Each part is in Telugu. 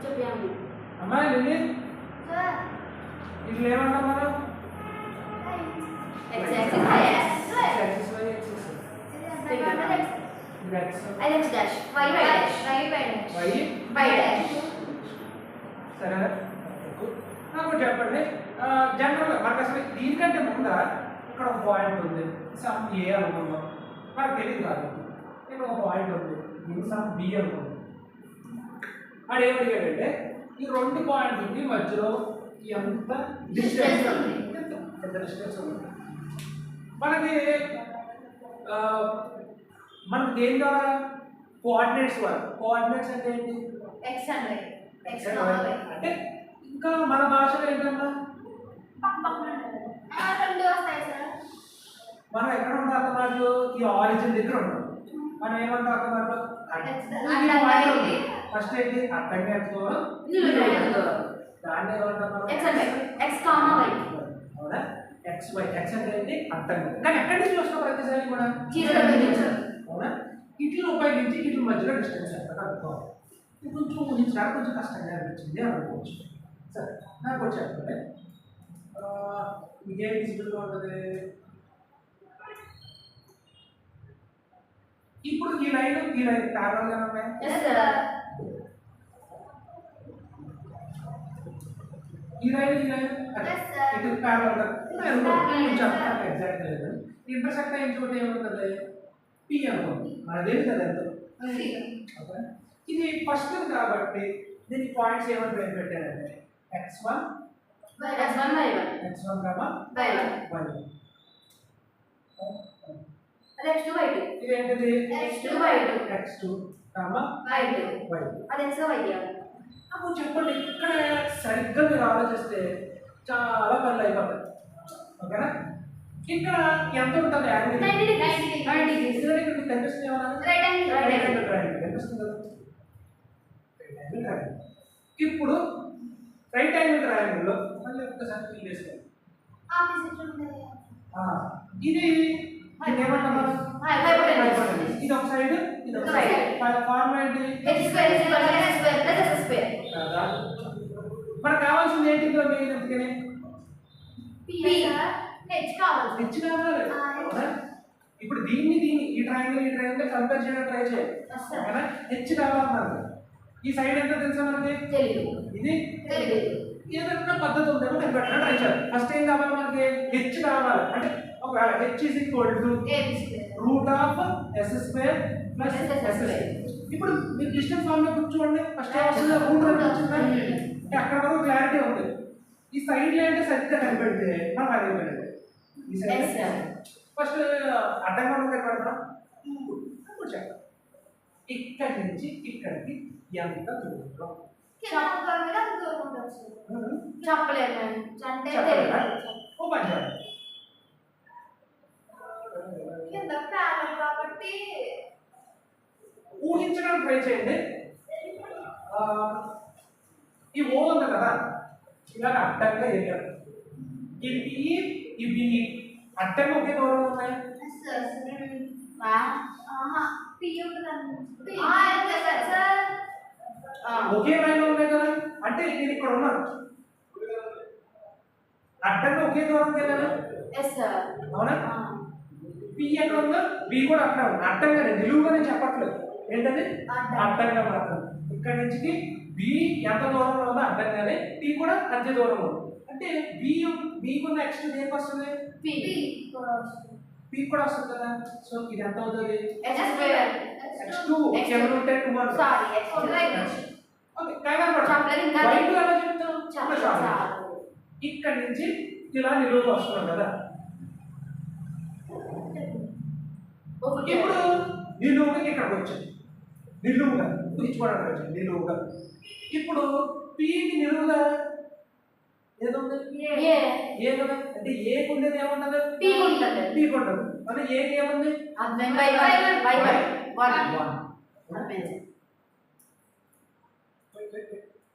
చెప్పండి అమ్మా లిల్లీ సార్ ఇట్లా ఏమంటాం మనం x axis y axis axis Y axis ఇది యాక్సిస్ అది x dash y dash Y y dash సరే నాకు చెప్పండి జనరల్గా మనకు అసలు దీనికంటే ముందు ఇక్కడ ఒక పాయింట్ ఉంది సమ్ ఏ అనుకుందాం మనకు తెలియదు కాదు ఇక్కడ ఒక పాయింట్ ఉంది దీనికి సమ్ బి అనుకుందాం అది ఏమడిగాడంటే ఈ రెండు పాయింట్లకి మధ్యలో ఎంత డిస్టెన్స్ ఉంది ఎంత డిస్టెన్స్ ఉంది మనకి మనకు దేని ద్వారా కోఆర్డినేట్స్ కోఆర్డినేట్స్ అంటే ఏంటి x and y X and Y. అంటే ఇంకా మన భాషలో ఏంటన్నా రెండు వస్తాయి సార్ మనం ఎక్కడ ఉంటాం అన్నమాట ఈ ఆరిజిన్ దగ్గర ఉంటాం మనం ఏమంటాం అన్నమాట ఫస్ట్ ఏంటి అడ్డంగా ఎంత దూరం దాన్ని ఏమంటాం x and y x comma y అవునా ఎక్స్ వై ఎక్స్ అంటే ఏంటి అడ్డంగా కానీ ఎక్కడి నుంచి చూస్తాం ప్రతిసారి కూడా 0 దగ్గర అవునా ఇట్లా ఉపయోగించి ఇట్ల మధ్యలో డిస్టెన్స్ ఎంత కనుక్కోవాలి కొంచెం ఊహించడానికి కొంచెం కష్టంగా అనిపించింది అని అనుకోవచ్చు సరే నాకు వచ్చి చెప్పండి ఇదేం విజిబుల్గా ఉంటుంది ఇప్పుడు ఈ లైన్ ప్యారల్గా ఉన్నాయి yes sir ఈ లైన్ Yes, sir. ఇటు ప్యారల్గా కొంచెం ఎగ్జాక్ట్ లేదు ఇంటర్సెక్ట్ అయిన చోట ఏముంటుంది పి అనుకోండి మనకు తెలియదు కదా ఎంత ఓకే ఇది ఫస్ట్ కాబట్టి దీని పాయింట్స్ ఏమని పేరు పెట్టారంటే x1 x1 y1 x1 comma y1 y1 అది x2 y2 ఇది ఏంటిది x2 y2 x2 comma y2 y2 అది x y నాకు చెప్పండి ఇక్కడ సరిగ్గా మీరు ఆలోచిస్తే చాలా పనులు అయిపోతాయి ఓకేనా ఇక్కడ ఎంత ఉంటుంది యాంగిల్ 90 degrees ఇక్కడ మీకు కనిపిస్తుంది ఏమన్నా right and right angle triangle కనిపిస్తుంది కదా రైట్ యాంగిల్ ట్రయాంగిల్ ఇప్పుడు రైట్ యాంగిల్ ట్రయాంగిల్ లో మళ్ళీ ఒక్కసారి ఫిల్ చేసుకోండి ఆపోజిట్ ఉంటుంది ఇది ఏమంటారు hypotenuse ఇది ఒక సైడ్ ఇది ఒక Right. సైడ్ ఫార్ములా ఏంటి x square is equal to x square plus x square కదా మనకు కావాల్సింది ఏంటి ఇందులో మెయిన్ ఎందుకని p సార్ h కావాలి హెచ్ కావాలి అవునా ఇప్పుడు దీన్ని ఈ ట్రయాంగిల్ కంపేర్ చేయడానికి ట్రై చేయాలి Yes, sir. ఓకేనా హెచ్ కావాలి మనకు ఈ సైడ్ ఎంత తెలుసా మనకి తెలియదు ఇది తెలియదు ఏదైనా పద్ధతి ఉందేమో కనిపెట్టడం ట్రై చేయాలి ఫస్ట్ ఏం కావాలి మనకి హెచ్ కావాలి అంటే ఒకవేళ H is equal to root of S square plus S square ఇప్పుడు మీరు డిస్టెన్స్ ఫార్మ్ లో కూర్చోండి ఫస్ట్ వస్తుంది రూట్ అని వచ్చిందా అంటే అక్కడ వరకు క్లారిటీ ఉంది ఈ సైడ్ లో అంటే సరిగ్గా కనిపెడితే మనం అడిగిపోయింది ఈ Yes, sir. సైడ్ ఫస్ట్ అడ్డంగా ఉన్న కనిపెడతాం ఇప్పుడు చెప్పండి ఇక్కడి నుంచి ఇక్కడికి ఎంత దూరం చెప్పలేదు అంటే చెప్పలేదా? తెలియదు ఓ పని చేయాలి కింద ప్యానల్ కాబట్టి ఊహించడానికి ట్రై చేయండి ఈ ఓ ఉంది కదా ఇలా అడ్డంగా వేయాలి ఇవి అడ్డంగా ఒకే దూరం ఉన్నాయి p ఉంటుంది ఒకే లైన్ ఉన్నాయి కదా అంటే నేను ఇక్కడ ఉన్నాను అడ్డంగా ఒకే దూరం వెళ్ళాను ఎస్ సార్ అవునా పి ఎక్కడ ఉందో బి కూడా అక్కడ ఉంది అడ్డంగా నిలువుగా నేను చెప్పట్లేదు ఏంటది అడ్డంగా మాత్రం ఇక్కడ నుంచి బి ఎంత దూరంలో ఉందో అడ్డంగానే టీ కూడా అంతే దూరం ఉంది అంటే బికి ఉన్న నెక్స్ట్ దేనికి వస్తుంది పి కూడా వస్తుంది కదా సో ఇది ఎంత అవుతుంది ఎక్స్ స్క్వేర్ x2 కెమెరా ఉంటే 2 సారీ ఎక్స్ ఓకే కంగారు పడ చెప్పలేదు ఇంకా y2 ఎలా చెప్తాం చాలు ఇక్కడ నుంచి ఇలా నిలువుగా వస్తున్నాం కదా ఇప్పుడు నిలువుగా ఇక్కడికి వచ్చింది నిలువుగా ఊహించుకోవడానికి వచ్చింది నిలువుగా ఇప్పుడు పీకి నిలువుగా ఏదుంది ఏ కదా అంటే ఏకి ఉండేది ఏముండదు P ఉంటుంది. పీకి ఉండదు అంటే ఏకి ఏముంది అర్థం y1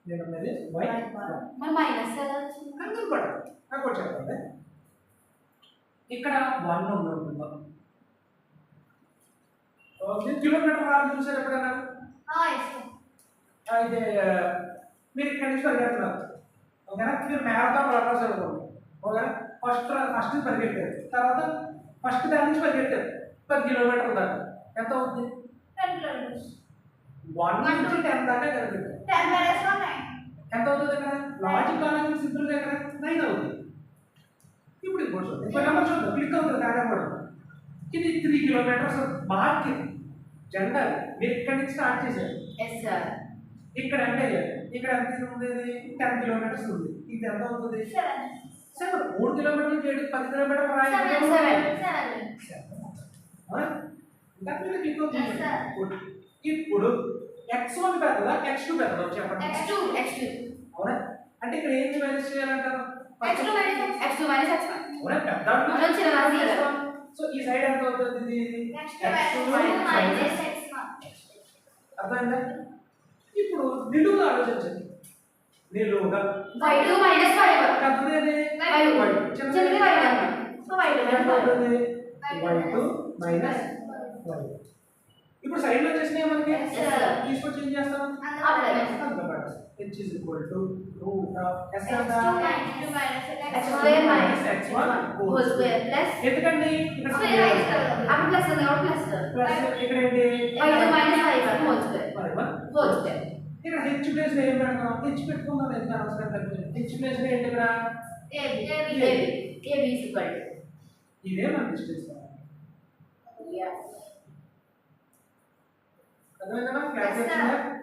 ఏమున్నది y మరి మైనస్ ఎలా వచ్చింది కంగారు పడ నాకు ఒకటి చెప్పండి ఇక్కడ 1 ఉందనుకుందాం కిలోమీటర్ రాదు చూసారు ఎప్పుడైనా అయితే మీరు ఇక్కడి నుంచి పరిగెడుతున్నారు ఓకేనా మీరు మ్యారథాన్ రన్నర్స్ అనుకోండి ఓకేనా ఫస్ట్ పరిగెట్టారు తర్వాత ఫస్ట్ దాని నుంచి పరిగెట్టారు 10 కిలోమీటర్ల దాకా ఎంత అవుతుంది 10 కిలోమీటర్స్ 1 నుంచి 10 దాకా కలిపి 10 minutes లో 9 ఎంత అవుతుంది ఇక్కడ లాజిక్ ఆలోచన సింపుల్ దగ్గర 9 అవుతుంది ఇప్పుడు ఇంకోటి చూద్దాం ఇంకో నెంబర్ చూద్దాం క్లిక్ అవుతుంది కాకపోవడం ఇది 3 కిలోమీటర్స్ మార్క్ జనరల్ మీరు ఇక్కడి నుంచి స్టార్ట్ చేశారు ఎస్ సార్ ఇక్కడ అంటే ఇక్కడ ఎంత ఉంది 10 కిలోమీటర్స్ ఉంది ఇది ఎంత అవుతుంది 7 3 కిలోమీటర్లు చేయడం 10 కిలోమీటర్లు రాయాలి 7 ఇంకా మీరు క్లిక్ అవుతుంది Yes, sir. ఇప్పుడు x1 పెద్దదా x2 పెద్దదా చెప్పండి x2 అవునా అంటే ఇక్కడ ఏం మైనస్ చేయాలంటారు x2 minus x2 minus x1 అవునా పెద్ద మనం చిన్న రాసి కదా. సో ఈ సైడ్ ఎంత అవుతుంది ఇది x2 minus x1 అర్థమైందా ఇప్పుడు నిలువుగా ఆలోచించండి నిలువుగా y2 minus y1 పెద్దది y1 చిన్నది y1 సో y2 ఎంత minus y1 అవుతుంది y2 మైనస్ y ఇప్పుడు సైడ్ లో చేసినాయి మనకి Yes, sir. తీసుకొచ్చి ఏం చేస్తాం h is equal to root of s and x2 minus x x1 square minus x1 whole square plus ఎందుకండి ఇక్కడ Square minus కదా. అప్పుడు ప్లస్ ఉంది కాబట్టి ప్లస్ ప్లస్ ఇక్కడ ఏంటి y2 minus y1 whole square y1 whole square ఇక్కడ h ప్లేస్ లో ఏం పెడతాం h పెట్టుకుందాం ఎంత అవసరం లేదు h ప్లేస్ లో ఏంటి ఇక్కడ ab ab is equal to ఇదే మన డిస్టెన్స్ yeah అర్థమైందా క్లాస్ Yes, sir. వచ్చిందా